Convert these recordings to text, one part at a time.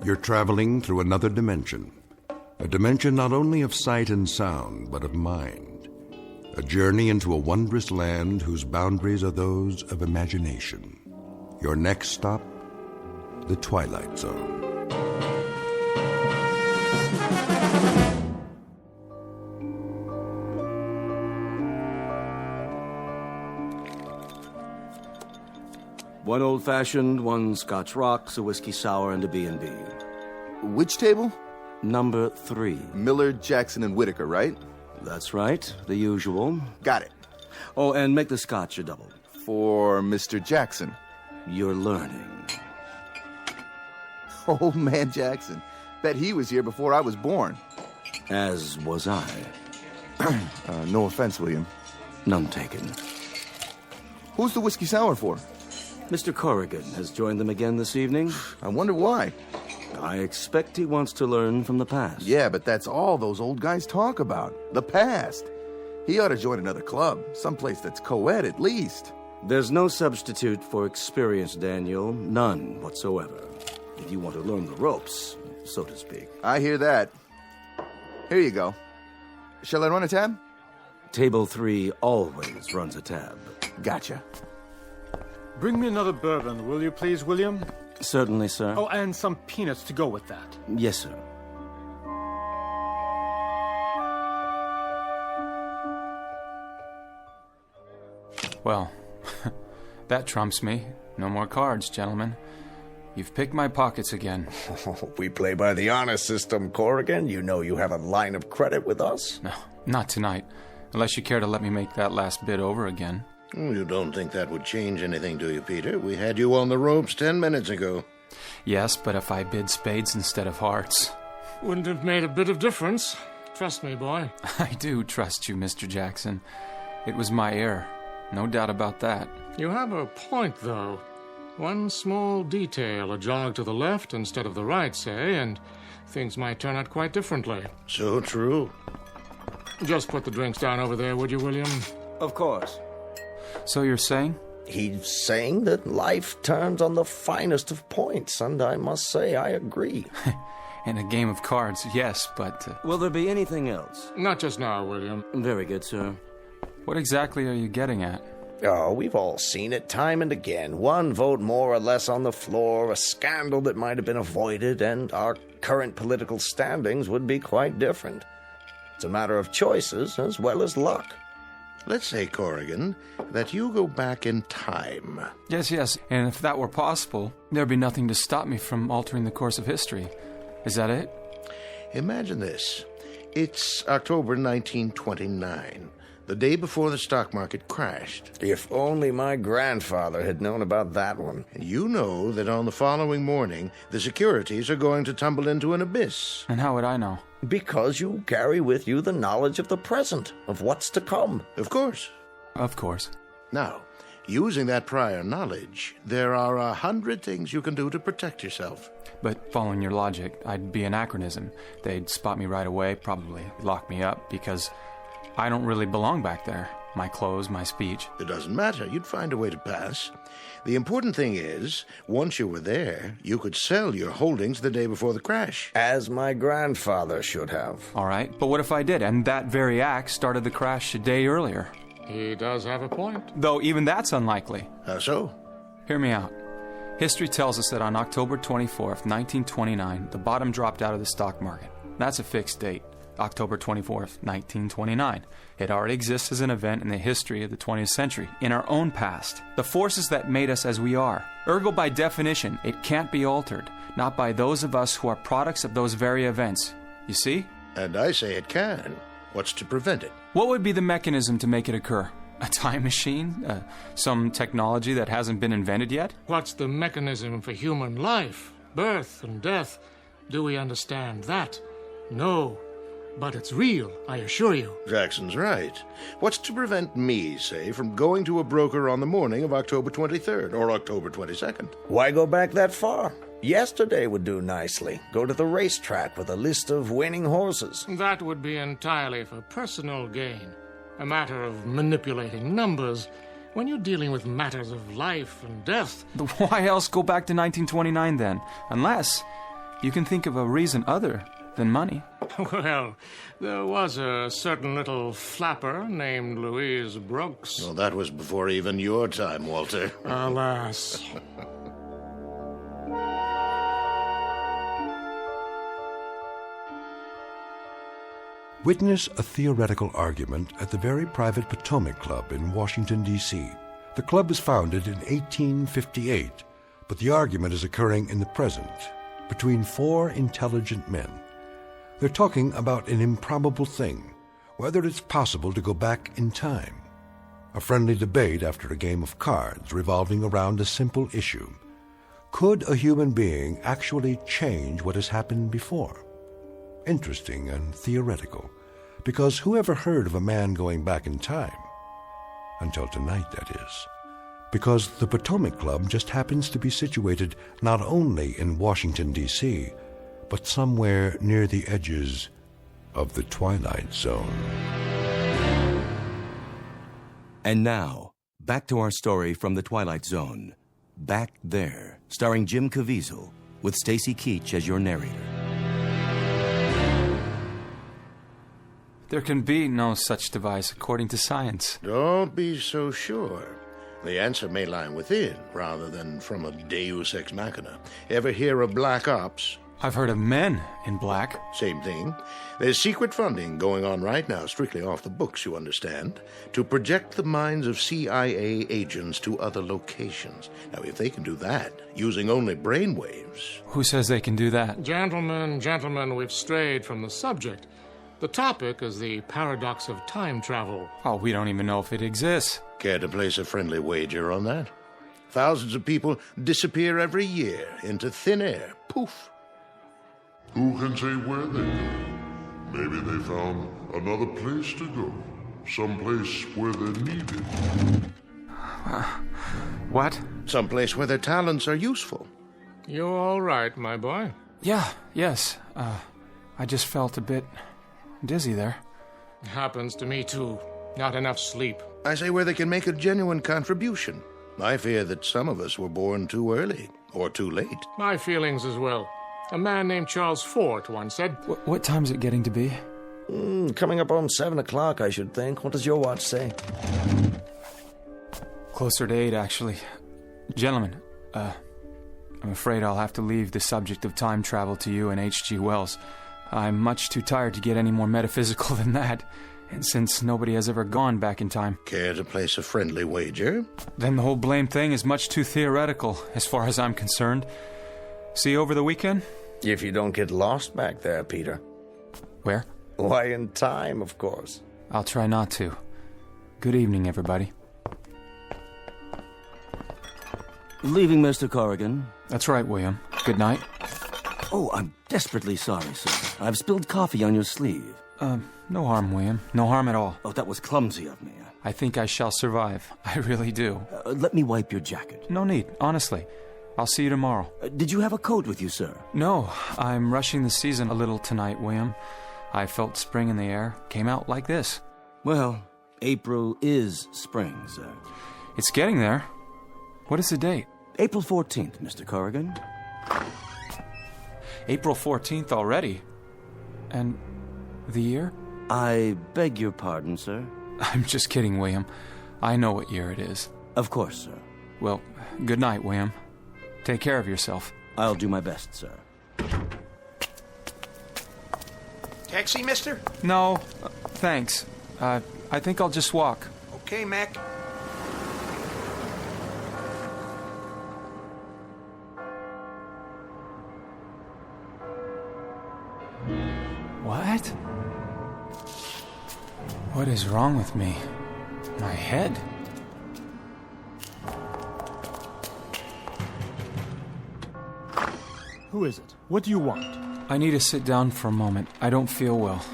You're traveling through another dimension. A dimension not only of sight and sound, but of mind. A journey into a wondrous land whose boundaries are those of imagination. Your next stop, the Twilight Zone. One old-fashioned, one Scotch rocks, a whiskey sour, and a B&B. Which table? Number 3. Miller, Jackson, and Whitaker, right? That's right, the usual. Got it. Oh, and make the Scotch a double. For Mr. Jackson. You're learning. Old man Jackson. Bet he was here before I was born. As was I. No offense, William. None taken. Who's the whiskey sour for? Mr. Corrigan has joined them again this evening. I wonder why. I expect he wants to learn from the past. Yeah, but that's all those old guys talk about. The past. He ought to join another club. Someplace that's co-ed at least. There's no substitute for experience, Daniel. None whatsoever. If you want to learn the ropes, so to speak. I hear that. Here you go. Shall I run a tab? Table 3 always runs a tab. Gotcha. Bring me another bourbon, will you please, William? Certainly, sir. Oh, and some peanuts to go with that. Yes, sir. Well, that trumps me. No more cards, gentlemen. You've picked my pockets again. We play by the honor system, Corrigan. You know you have a line of credit with us. No, not tonight. Unless you care to let me make that last bid over again. You don't think that would change anything, do you, Peter? We had you on the ropes 10 minutes ago. Yes, but if I bid spades instead of hearts... Wouldn't have made a bit of difference. Trust me, boy. I do trust you, Mr. Jackson. It was my error. No doubt about that. You have a point, though. One small detail, a jog to the left instead of the right, say, and things might turn out quite differently. So true. Just put the drinks down over there, would you, William? Of course. So you're saying? He's saying that life turns on the finest of points, and I must say I agree. In a game of cards, yes, but... Will there be anything else? Not just now, William. Very good, sir. What exactly are you getting at? Oh, we've all seen it time and again. One vote more or less on the floor, a scandal that might have been avoided, and our current political standings would be quite different. It's a matter of choices as well as luck. Let's say, Corrigan, that you go back in time. Yes, and if that were possible, there'd be nothing to stop me from altering the course of history. Is that it? Imagine this. It's October 1929, the day before the stock market crashed. If only my grandfather had known about that one. And you know that on the following morning, the securities are going to tumble into an abyss. And how would I know? Because you carry with you the knowledge of the present, of what's to come. Of course. Of course. Now, using that prior knowledge, there are 100 things you can do to protect yourself. But following your logic, I'd be anachronism. They'd spot me right away, probably lock me up, because I don't really belong back there. My clothes, my speech. It doesn't matter. You'd find a way to pass. The important thing is, once you were there, you could sell your holdings the day before the crash. As my grandfather should have. All right, but what if I did, and that very act started the crash a day earlier? He does have a point. Though even that's unlikely. How so? Hear me out. History tells us that on October 24th, 1929, the bottom dropped out of the stock market. That's a fixed date. October 24th, 1929. It already exists as an event in the history of the 20th century, in our own past. The forces that made us as we are. Ergo, by definition, it can't be altered, not by those of us who are products of those very events. You see? And I say it can. What's to prevent it? What would be the mechanism to make it occur? A time machine? Some technology that hasn't been invented yet? What's the mechanism for human life, birth and death? Do we understand that? No. But it's real, I assure you. Jackson's right. What's to prevent me, say, from going to a broker on the morning of October 23rd or October 22nd? Why go back that far? Yesterday would do nicely. Go to the racetrack with a list of winning horses. That would be entirely for personal gain. A matter of manipulating numbers. When you're dealing with matters of life and death... Why else go back to 1929 then? Unless You can think of a reason other than money. Well, there was a certain little flapper named Louise Brooks. Well, that was before even your time, Walter. Alas. Witness a theoretical argument at the very private Potomac Club in Washington, D.C. The club was founded in 1858, but the argument is occurring in the present between four intelligent men. They're talking about an improbable thing, whether it's possible to go back in time. A friendly debate after a game of cards revolving around a simple issue. Could a human being actually change what has happened before? Interesting and theoretical, because who ever heard of a man going back in time? Until tonight, that is. Because the Potomac Club just happens to be situated not only in Washington, D.C., but somewhere near the edges of the Twilight Zone. And now, back to our story from the Twilight Zone. Back There, starring Jim Caviezel, with Stacy Keach as your narrator. There can be no such device according to science. Don't be so sure. The answer may lie within, rather than from a deus ex machina. Ever hear of black ops? I've heard of men in black. Same thing. There's secret funding going on right now, strictly off the books, you understand, to project the minds of CIA agents to other locations. Now, if they can do that, using only brainwaves... Who says they can do that? Gentlemen, we've strayed from the subject. The topic is the paradox of time travel. Oh, we don't even know if it exists. Care to place a friendly wager on that? Thousands of people disappear every year into thin air. Poof. Who can say where they go? Maybe they found another place to go. Someplace where they're needed. What? Someplace where their talents are useful. You all right, my boy? Yes. I just felt a bit dizzy there. Happens to me, too. Not enough sleep. I say where they can make a genuine contribution. I fear that some of us were born too early, or too late. My feelings as well. A man named Charles Fort once said... What time's it getting to be? Coming up on 7 o'clock, I should think. What does your watch say? Closer to 8, actually. Gentlemen, I'm afraid I'll have to leave the subject of time travel to you and H.G. Wells. I'm much too tired to get any more metaphysical than that. And since nobody has ever gone back in time... Care to place a friendly wager? Then the whole blame thing is much too theoretical, as far as I'm concerned. See you over the weekend? If you don't get lost back there, Peter. Where? Why, in time, of course. I'll try not to. Good evening, everybody. Leaving, Mr. Corrigan? That's right, William. Good night. Oh, I'm desperately sorry, sir. I've spilled coffee on your sleeve. No harm, William. No harm at all. Oh, that was clumsy of me. I think I shall survive. I really do. Let me wipe your jacket. No need, honestly. I'll see you tomorrow. Did you have a coat with you, sir? No, I'm rushing the season a little tonight, William. I felt spring in the air. Came out like this. Well, April is spring, sir. It's getting there. What is the date? April 14th, Mr. Corrigan. April 14th already? And the year? I beg your pardon, sir. I'm just kidding, William. I know what year it is. Of course, sir. Well, good night, William. Take care of yourself. I'll do my best, sir. Taxi, mister? No, thanks. I think I'll just walk. Okay, Mac. What? What is wrong with me? My head? Who is it? What do you want? I need to sit down for a moment. I don't feel well.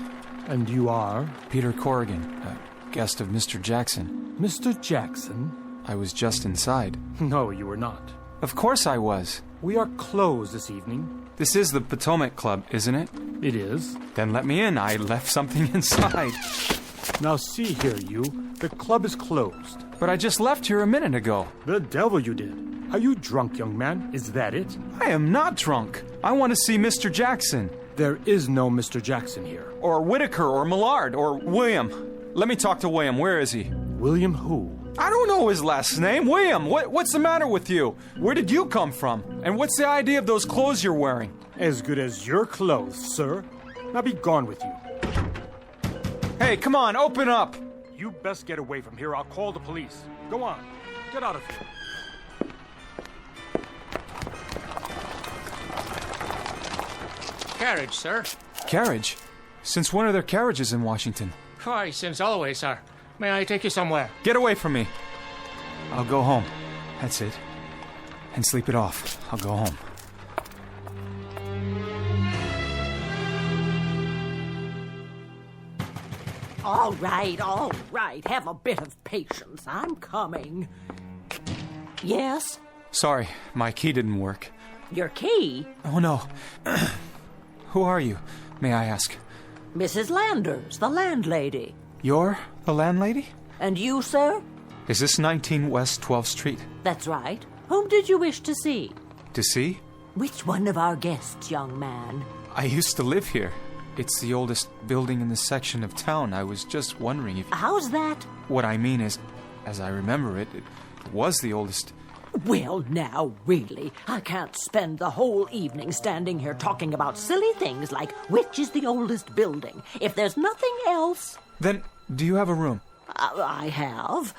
And you are? Peter Corrigan, a guest of Mr. Jackson. Mr. Jackson? I was just inside. No, you were not. Of course I was. We are closed this evening. This is the Potomac Club, isn't it? It is. Then let me in. I left something inside. Now see here, you. The club is closed. But I just left here a minute ago. The devil you did. Are you drunk, young man? Is that it? I am not drunk. I want to see Mr. Jackson. There is no Mr. Jackson here. Or Whitaker, or Millard, or William. Let me talk to William. Where is he? William who? I don't know his last name. William, what's the matter with you? Where did you come from? And what's the idea of those clothes you're wearing? As good as your clothes, sir. Now be gone with you. Hey, come on, open up! You best get away from here. I'll call the police. Go on. Get out of here. Carriage, sir. Carriage? Since when are there carriages in Washington? Why, since always, sir. May I take you somewhere? Get away from me. I'll go home. That's it. And sleep it off. I'll go home. All right. Have a bit of patience. I'm coming. Yes? Sorry, my key didn't work. Your key? Oh, no. Who are you, may I ask? Mrs. Landers, the landlady. You're the landlady? And you, sir? Is this 19 West 12th Street? That's right. Whom did you wish to see? To see? Which one of our guests, young man? I used to live here. It's the oldest building in this section of town. I was just wondering if... How's that? What I mean is, as I remember it, it was the oldest... Well, now, really, I can't spend the whole evening standing here talking about silly things like which is the oldest building. If there's nothing else... Then, do you have a room? I have,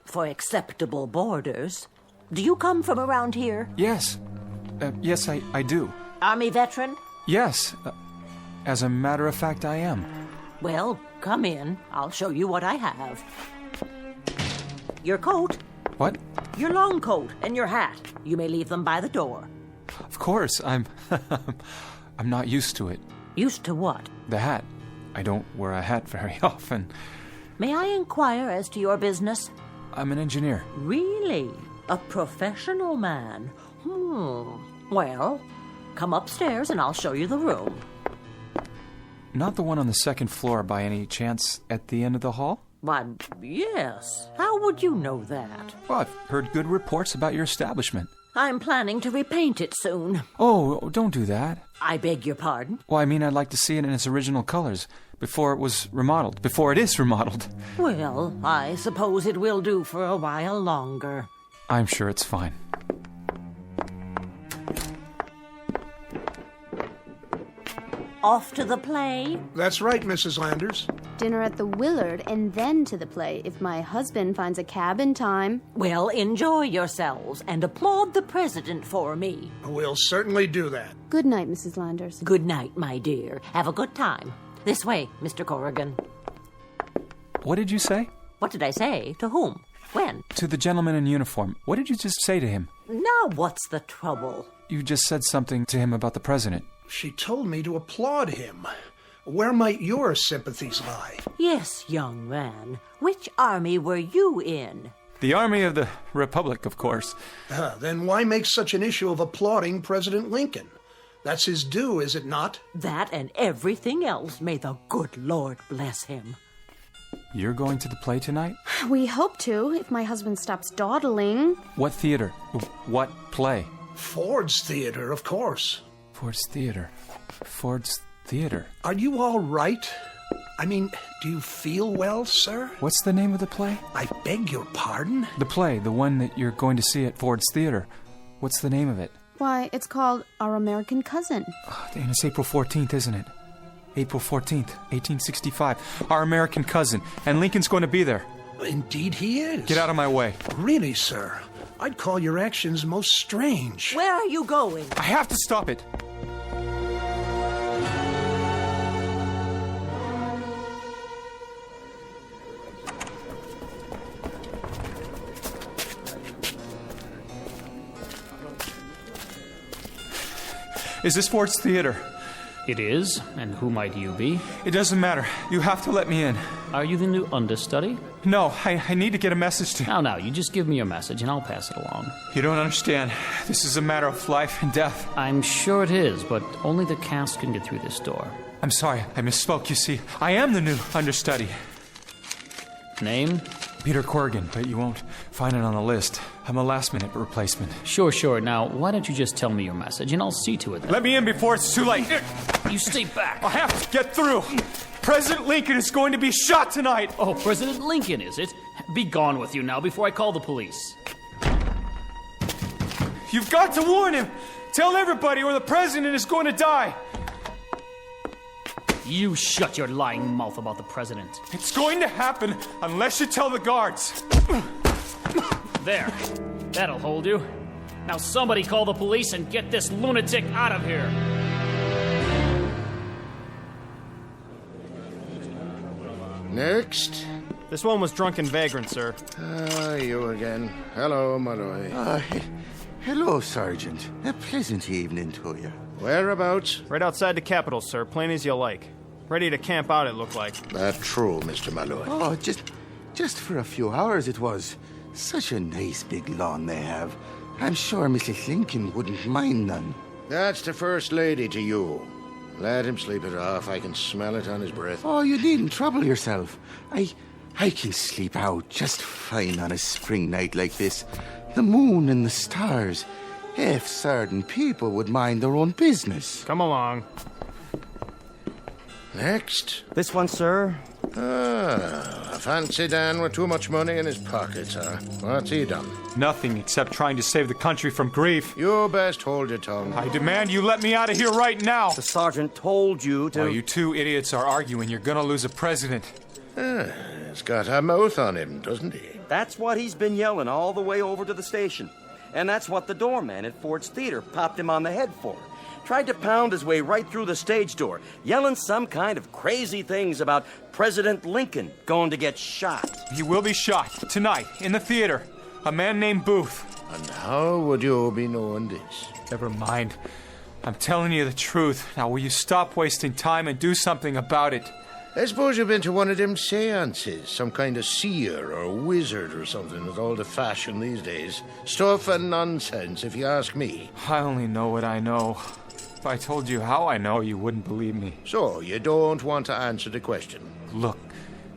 for acceptable boarders. Do you come from around here? Yes. Yes, I do. Army veteran? Yes. As a matter of fact, I am. Well, come in. I'll show you what I have. Your coat. What? Your long coat and your hat. You may leave them by the door. Of course, I'm not used to it. Used to what? The hat. I don't wear a hat very often. May I inquire as to your business? I'm an engineer. Really? A professional man? Well, come upstairs and I'll show you the room. Not the one on the second floor by any chance at the end of the hall? Why, yes. How would you know that? Well, I've heard good reports about your establishment. I'm planning to repaint it soon. Oh, don't do that. I beg your pardon? Well, I mean, I'd like to see it in its original colors before it is remodeled. Well, I suppose it will do for a while longer. I'm sure it's fine. Off to the play? That's right, Mrs. Landers. Dinner at the Willard and then to the play if my husband finds a cab in time. Well, enjoy yourselves and applaud the president for me. We'll certainly do that. Good night, Mrs. Landers. Good night, my dear. Have a good time. This way, Mr. Corrigan. What did you say? What did I say? To whom? When? To the gentleman in uniform. What did you just say to him? Now what's the trouble? You just said something to him about the president. She told me to applaud him. Where might your sympathies lie? Yes, young man. Which army were you in? The Army of the Republic, of course. Then why make such an issue of applauding President Lincoln? That's his due, is it not? That and everything else. May the good Lord bless him. You're going to the play tonight? We hope to, if my husband stops dawdling. What theater? What play? Ford's Theater, of course. Ford's Theater. Ford's Theater. Are you all right? I mean, do you feel well, sir? What's the name of the play? I beg your pardon? The play, the one that you're going to see at Ford's Theater. What's the name of it? Why, it's called Our American Cousin. And it's April 14th, isn't it? April 14th, 1865. Our American Cousin. And Lincoln's going to be there. Indeed he is. Get out of my way. Really, sir? I'd call your actions most strange. Where are you going? I have to stop it. Is this Ford's Theater? It is, and who might you be? It doesn't matter. You have to let me in. Are you the new understudy? No, I need to get a message to... Now, you just give me your message and I'll pass it along. You don't understand. This is a matter of life and death. I'm sure it is, but only the cast can get through this door. I'm sorry, I misspoke, you see. I am the new understudy. Name? Peter Corrigan, but you won't find it on the list. I'm a last-minute replacement. Sure. Now, why don't you just tell me your message, and I'll see to it then. Let me in before it's too late. You stay back. I have to get through. President Lincoln is going to be shot tonight. Oh, President Lincoln, is it? Be gone with you now before I call the police. You've got to warn him. Tell everybody or the president is going to die. You shut your lying mouth about the president. It's going to happen unless you tell the guards. There. That'll hold you. Now somebody call the police and get this lunatic out of here. Next. This one was drunken vagrant, sir. You again. Hello, Malloy. Hello, Sergeant. A pleasant evening to you. Whereabouts? Right outside the Capitol, sir. Plain as you like. Ready to camp out, it looked like. That true, Mr. Malloy. Oh, just for a few hours it was. Such a nice big lawn they have. I'm sure Mrs. Lincoln wouldn't mind none. That's the First Lady to you. Let him sleep it off. I can smell it on his breath. Oh, you needn't trouble yourself. I can sleep out just fine on a spring night like this. The moon and the stars. If certain people would mind their own business. Come along. Next. This one, sir. A fancy Dan with too much money in his pockets, huh? What's he done? Nothing except trying to save the country from grief. You best hold your tongue. I demand you let me out of here right now. The sergeant told you to... While you two idiots are arguing, you're gonna lose a president. He's got a mouth on him, doesn't he? That's what he's been yelling all the way over to the station. And that's what the doorman at Ford's Theater popped him on the head for. Tried to pound his way right through the stage door, yelling some kind of crazy things about President Lincoln going to get shot. He will be shot tonight in the theater. A man named Booth. And how would you be knowing this? Never mind. I'm telling you the truth. Now, will you stop wasting time and do something about it? I suppose you've been to one of them seances, some kind of seer or wizard or something that's all the fashion these days. Stuff and nonsense, if you ask me. I only know what I know. If I told you how I know, you wouldn't believe me. So, you don't want to answer the question? Look,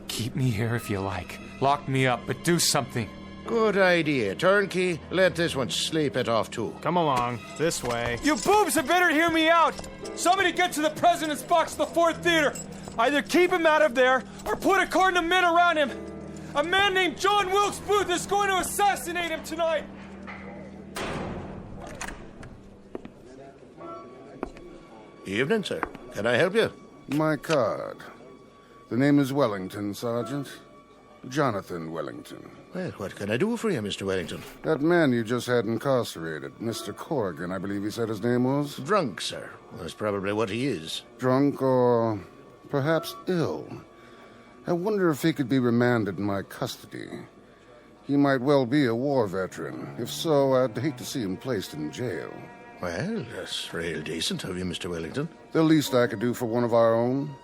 keep me here if you like. Lock me up, but do something. Good idea. Turnkey, let this one sleep it off too. Come along. This way. You boobs had better hear me out! Somebody get to the president's box at the Ford Theater! Either keep him out of there, or put a cordon of men around him! A man named John Wilkes Booth is going to assassinate him tonight! Evening, sir. Can I help you? My card. The name is Wellington, Sergeant. Jonathan Wellington. Well, what can I do for you, Mr. Wellington? That man you just had incarcerated, Mr. Corrigan, I believe he said his name was? Drunk, sir. That's probably what he is. Drunk or perhaps ill. I wonder if he could be remanded in my custody. He might well be a war veteran. If so, I'd hate to see him placed in jail. Well, that's real decent of you, Mr. Wellington. The least I could do for one of our own.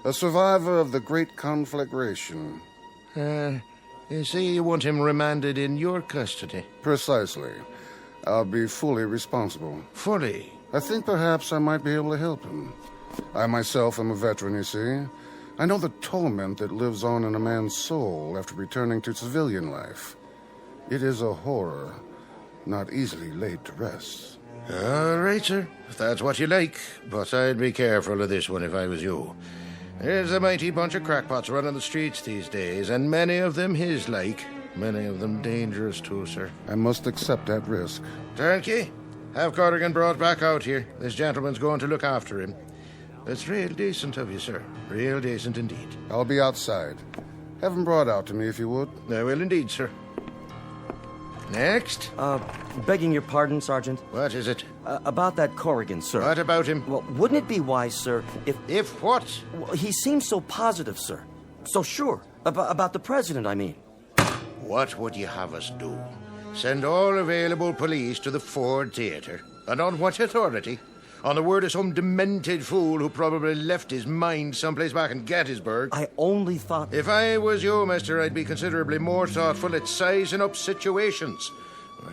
A survivor of the Great Conflagration. You say you want him remanded in your custody? Precisely. I'll be fully responsible. Fully? I think perhaps I might be able to help him. I myself am a veteran, you see. I know the torment that lives on in a man's soul after returning to civilian life. It is a horror not easily laid to rest. All right, sir. If that's what you like. But I'd be careful of this one if I was you. There's a mighty bunch of crackpots running the streets these days, and many of them his-like. Many of them dangerous, too, sir. I must accept that risk. Turnkey, have Corrigan brought back out here. This gentleman's going to look after him. It's real decent of you, sir. Real decent indeed. I'll be outside. Have him brought out to me, if you would. I will indeed, sir. Next? Begging your pardon, Sergeant. What is it? About that Corrigan, sir. What about him? Well, wouldn't it be wise, sir, if... If what? Well, he seems so positive, sir. So sure. About the president, I mean. What would you have us do? Send all available police to the Ford Theater? And on what authority? On the word of some demented fool who probably left his mind someplace back in Gettysburg? I only thought... If I was you, mister, I'd be considerably more thoughtful at sizing up situations.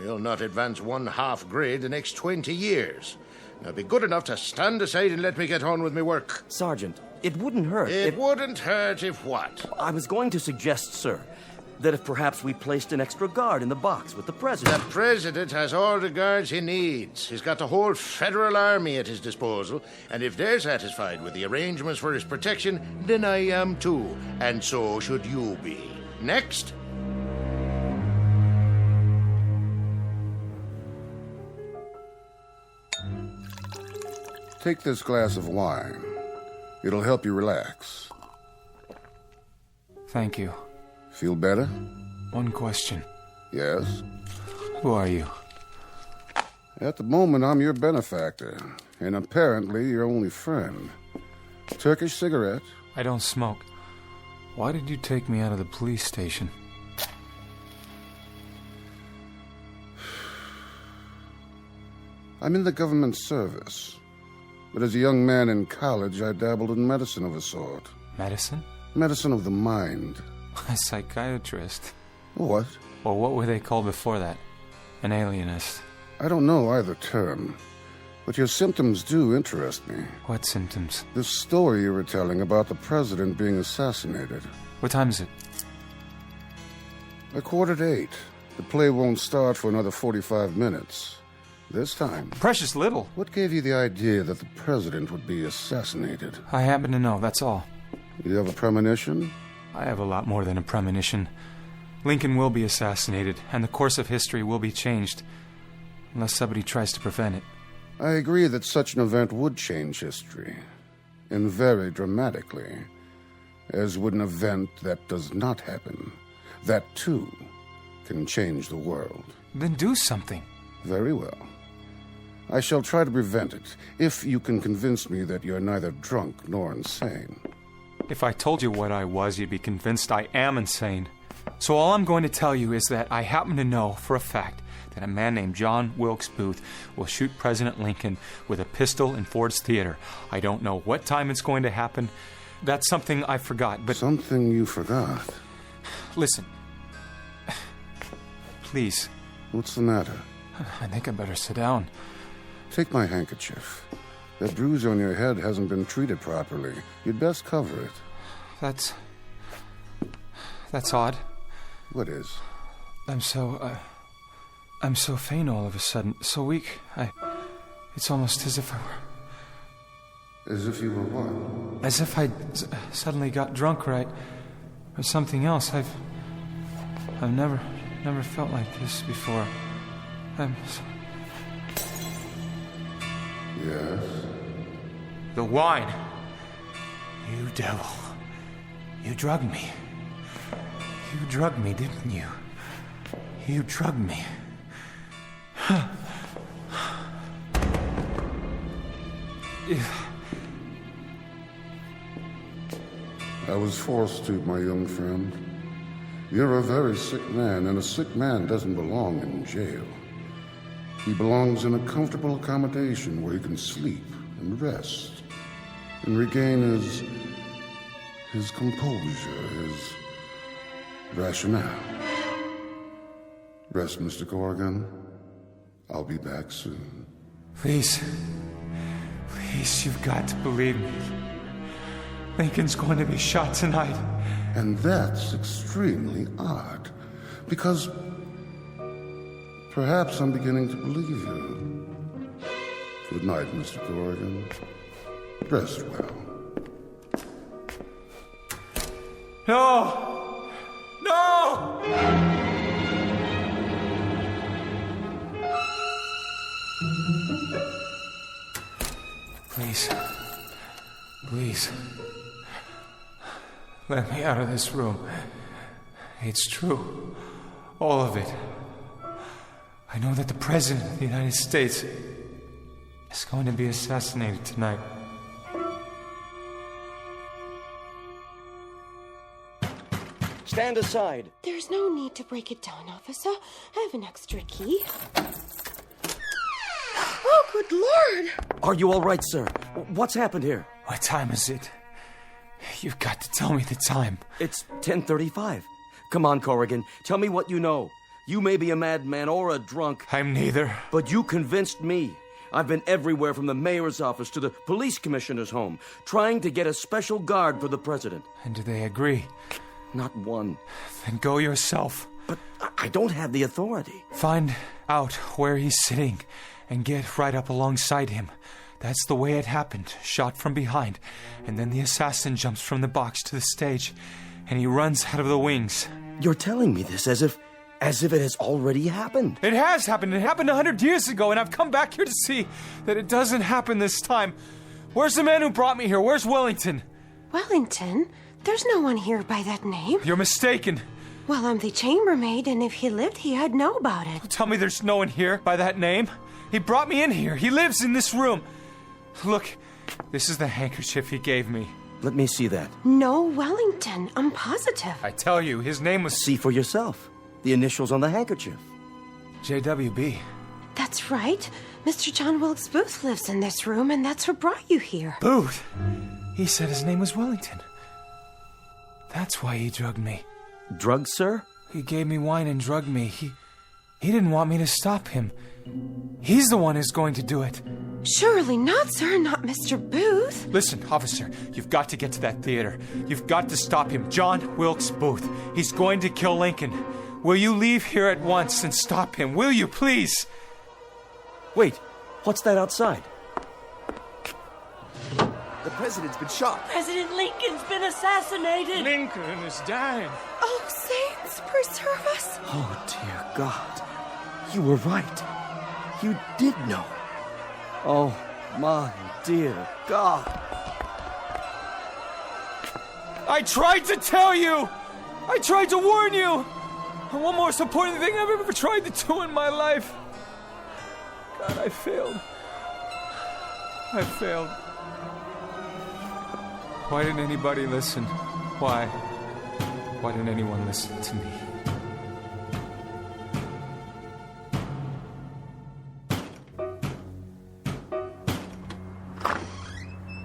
You'll not advance 1/2 grade the next 20 years. Now be good enough to stand aside and let me get on with my work. Sergeant, It wouldn't hurt. It wouldn't hurt if what? I was going to suggest, sir, that if perhaps we placed an extra guard in the box with the president. The president has all the guards he needs. He's got the whole federal army at his disposal, and if they're satisfied with the arrangements for his protection, then I am too, and so should you be. Next. Take this glass of wine. It'll help you relax. Thank you. Feel better? One question. Yes? Who are you? At the moment, I'm your benefactor, and apparently your only friend. Turkish cigarette? I don't smoke. Why did you take me out of the police station? I'm in the government service. But as a young man in college, I dabbled in medicine of a sort. Medicine? Medicine of the mind. A psychiatrist. What? Or what were they called before that? An alienist. I don't know either term, but your symptoms do interest me. What symptoms? This story you were telling about the president being assassinated. What time is it? 7:45. The play won't start for another 45 minutes. This time. Precious little. What gave you the idea that the president would be assassinated? I happen to know, that's all. You have a premonition? I have a lot more than a premonition. Lincoln will be assassinated, and the course of history will be changed, unless somebody tries to prevent it. I agree that such an event would change history, and very dramatically, as would an event that does not happen. That, too, can change the world. Then do something. Very well. I shall try to prevent it, if you can convince me that you're neither drunk nor insane. If I told you what I was, you'd be convinced I am insane. So all I'm going to tell you is that I happen to know for a fact that a man named John Wilkes Booth will shoot President Lincoln with a pistol in Ford's Theater. I don't know what time it's going to happen. That's something I forgot, but... Something you forgot? Listen. Please. What's the matter? I think I better sit down. Take my handkerchief. That bruise on your head hasn't been treated properly. You'd best cover it. That's odd. What is? I'm so faint all of a sudden. So weak. It's almost as if I were... As if you were what? As if I suddenly got drunk, right? Or something else. I've never felt like this before. Yes? The wine. You devil. You drugged me. You drugged me, didn't you? You drugged me. I was forced to, my young friend. You're a very sick man, and a sick man doesn't belong in jail. He belongs in a comfortable accommodation where he can sleep and rest and regain his composure, his rationale. Rest, Mr. Corrigan. I'll be back soon. Please, you've got to believe me. Lincoln's going to be shot tonight. And that's extremely odd, because perhaps I'm beginning to believe you. Good night, Mr. Corrigan. Rest well. No! No! Please. Let me out of this room. It's true. All of it. I know that the President of the United States is going to be assassinated tonight. Stand aside. There's no need to break it down, officer. I have an extra key. Oh, good Lord! Are you all right, sir? What's happened here? What time is it? You've got to tell me the time. It's 10:35. Come on, Corrigan. Tell me what you know. You may be a madman or a drunk. I'm neither. But you convinced me. I've been everywhere from the mayor's office to the police commissioner's home, trying to get a special guard for the president. And do they agree? Not one. Then go yourself. But I don't have the authority. Find out where he's sitting and get right up alongside him. That's the way it happened. Shot from behind. And then the assassin jumps from the box to the stage, and he runs out of the wings. You're telling me this as if it has already happened. It has happened. It happened 100 years ago, and I've come back here to see that it doesn't happen this time. Where's the man who brought me here? Where's Wellington? Wellington? There's no one here by that name. You're mistaken. Well, I'm the chambermaid, and if he lived here, I'd know about it. Tell me there's no one here by that name. He brought me in here. He lives in this room. Look, this is the handkerchief he gave me. Let me see that. No Wellington. I'm positive. I tell you, his name was... See for yourself. The initials on the handkerchief. JWB. That's right. Mr. John Wilkes Booth lives in this room, and that's what brought you here. Booth? He said his name was Wellington. That's why he drugged me. Drugged, sir? He gave me wine and drugged me. He didn't want me to stop him. He's the one who's going to do it. Surely not, sir. Not Mr. Booth. Listen, officer, you've got to get to that theater. You've got to stop him. John Wilkes Booth. He's going to kill Lincoln. Will you leave here at once and stop him? Will you, please? Wait, what's that outside? The president's been shot. President Lincoln's been assassinated. Lincoln is dying. Oh, saints, preserve us. Oh, dear God. You were right. You did know. Oh, my dear God. I tried to tell you! I tried to warn you! And one most important thing I've ever tried to do in my life. God, I failed. I failed. Why didn't anybody listen? Why? Why didn't anyone listen to me?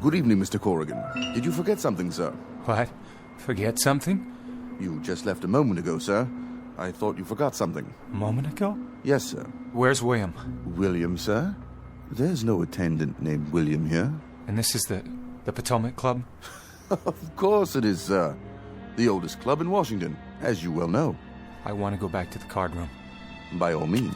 Good evening, Mr. Corrigan. Did you forget something, sir? What? Forget something? You just left a moment ago, sir. I thought you forgot something. A moment ago? Yes, sir. Where's William? William, sir? There's no attendant named William here. And this is the Potomac Club? Of course it is, sir. The oldest club in Washington, as you well know. I want to go back to the card room. By all means.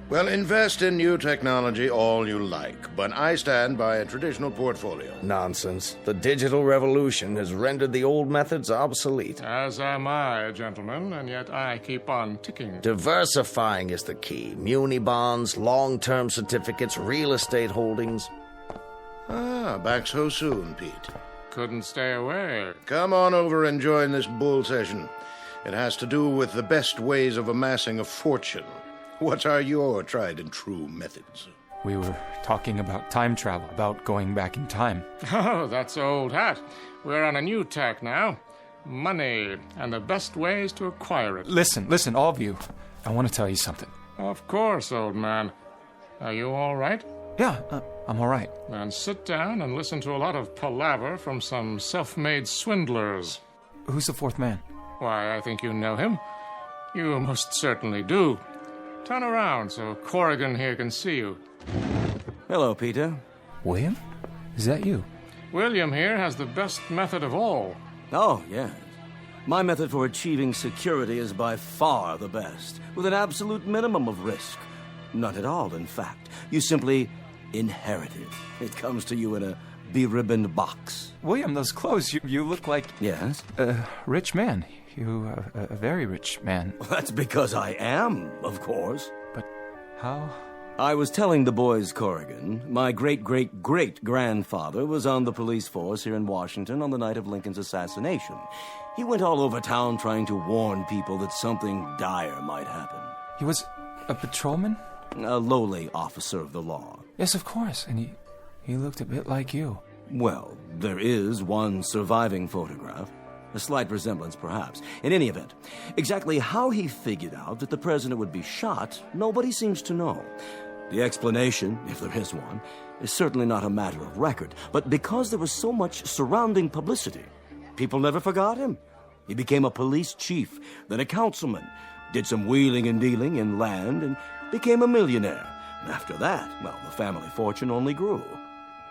Well, invest in new technology all you like, but I stand by a traditional portfolio. Nonsense. The digital revolution has rendered the old methods obsolete. As am I, gentlemen, and yet I keep on ticking. Diversifying is the key. Muni bonds, long-term certificates, real estate holdings. Ah, back so soon, Pete. Couldn't stay away. Come on over and join this bull session. It has to do with the best ways of amassing a fortune. What are your tried and true methods? We were talking about time travel, about going back in time. Oh, that's old hat. We're on a new tack now. Money, and the best ways to acquire it. Listen, all of you. I want to tell you something. Of course, old man. Are you all right? Yeah, I'm all right. Then sit down and listen to a lot of palaver from some self-made swindlers. Who's the fourth man? Why, I think you know him. You most certainly do. Turn around so Corrigan here can see you. Hello, Peter. William? Is that you? William here has the best method of all. Oh, yes. My method for achieving security is by far the best, with an absolute minimum of risk. None at all, in fact. You simply inherit it. It comes to you in a beribboned box. William, those clothes, you look like... Yes? A rich man. You, a very rich man. Well, that's because I am, of course. But how? I was telling the boys, Corrigan, my great-great-great-grandfather was on the police force here in Washington on the night of Lincoln's assassination. He went all over town trying to warn people that something dire might happen. He was a patrolman? A lowly officer of the law. Yes, of course, and he looked a bit like you. Well, there is one surviving photograph. A slight resemblance, perhaps. In any event, exactly how he figured out that the president would be shot, nobody seems to know. The explanation, if there is one, is certainly not a matter of record. But because there was so much surrounding publicity, people never forgot him. He became a police chief, then a councilman, did some wheeling and dealing in land, and became a millionaire. After that, well, the family fortune only grew.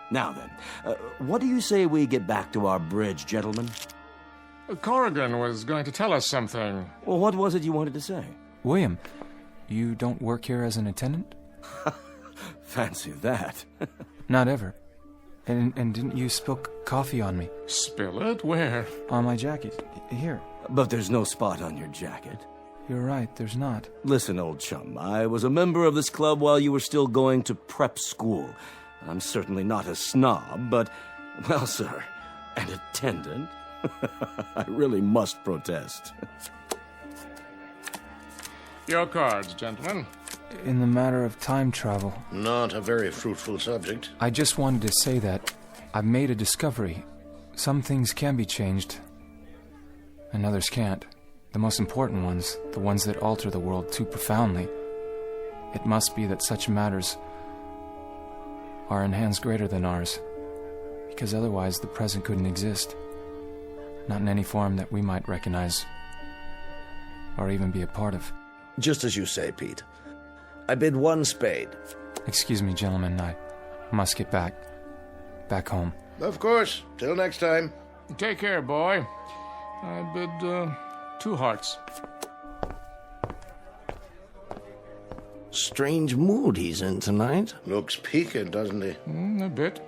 Now then, what do you say we get back to our bridge, gentlemen? Corrigan was going to tell us something. Well, what was it you wanted to say? William, you don't work here as an attendant? Fancy that. Not ever. And didn't you spill coffee on me? Spill it? Where? On my jacket. Here. But there's no spot on your jacket. You're right, there's not. Listen, old chum, I was a member of this club while you were still going to prep school. I'm certainly not a snob, but, well, sir, an attendant? I really must protest. Your cards, gentlemen. In the matter of time travel... Not a very fruitful subject. I just wanted to say that I've made a discovery. Some things can be changed, and others can't. The most important ones, the ones that alter the world too profoundly. It must be that such matters are in hands greater than ours, because otherwise the present couldn't exist. Not in any form that we might recognize or even be a part of. Just as you say, Pete. I bid one spade. Excuse me, gentlemen, I must get back home. Of course. Till next time. Take care, boy. I bid 2 hearts. Strange mood he's in tonight. Looks piquant, doesn't he? A bit.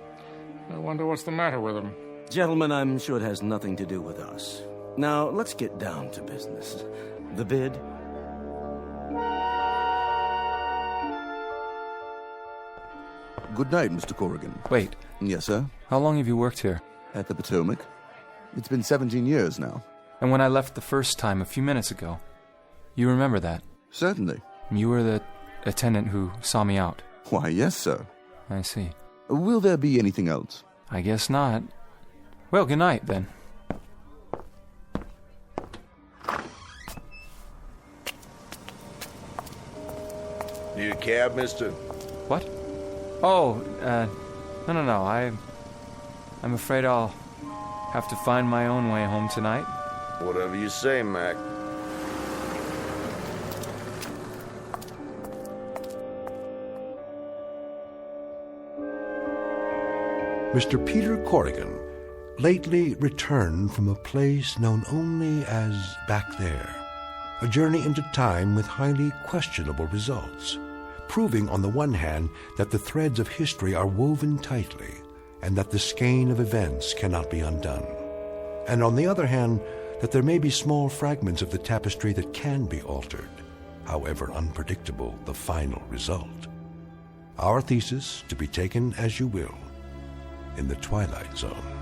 I wonder what's the matter with him. Gentlemen, I'm sure it has nothing to do with us. Now, let's get down to business. The bid? Good night, Mr. Corrigan. Wait. Yes, sir? How long have you worked here? At the Potomac. It's been 17 years now. And when I left the first time a few minutes ago, you remember that? Certainly. You were the attendant who saw me out. Why, yes, sir. I see. Will there be anything else? I guess not. Well, good night, then. Need a cab, mister? What? Oh, no. I'm afraid I'll have to find my own way home tonight. Whatever you say, Mac. Mr. Peter Corrigan lately returned from a place known only as Back There, a journey into time with highly questionable results, proving on the one hand that the threads of history are woven tightly and that the skein of events cannot be undone, and on the other hand that there may be small fragments of the tapestry that can be altered, however unpredictable the final result. Our thesis to be taken as you will in the Twilight Zone.